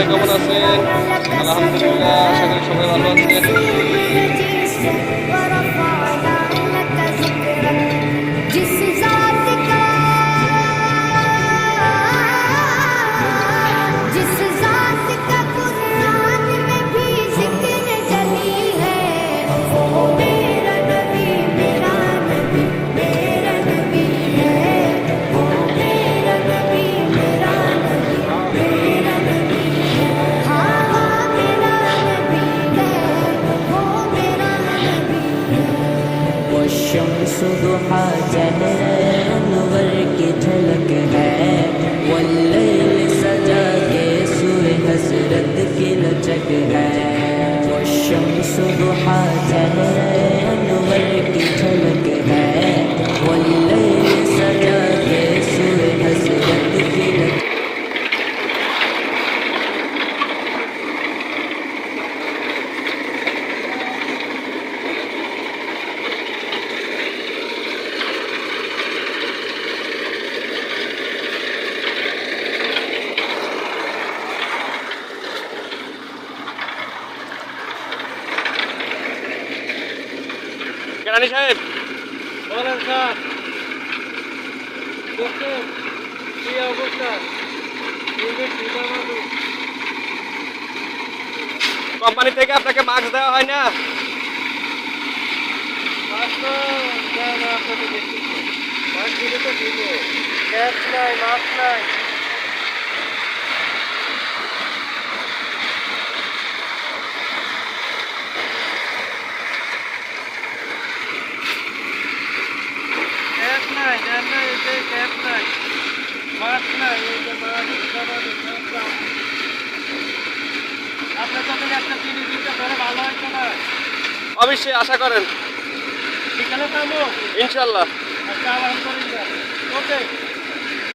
সবাই কেমন আছেন? আলহামদুলিল্লাহ, আশা করি সবাই ভালো আছেন। शम्स दुहा चेहरे अनवर की झलक है, वल्लैल सजा के सूरज हसरत की लचक है। वो शम्स दुहा चेहरे अनवर की झलक है, वल्लैल सजा के सूरज हसरत की लचक। কেরানি সাহেব, বলেন স্যার, দেখছেন কি অবস্থা? কোম্পানি থেকে আপনাকে মাস্ক দেওয়া হয় না? মাস্ক দিলে তো দিব, ক্যাশ নাই, মাস্ক নাই। ক্যাশ নাই, ক্যাশ নাই, ক্যাশ নাই, মাস্ক নাই, এই যে মাস্ক আপনার কাছে একটা চিনি দিতে পারে ভালো হতো না? অবশ্যই, আশা করেন। বিকালে পাবো ইনশাল্লাহ। আচ্ছা, আলহামদুলিল্লাহ। ওকে।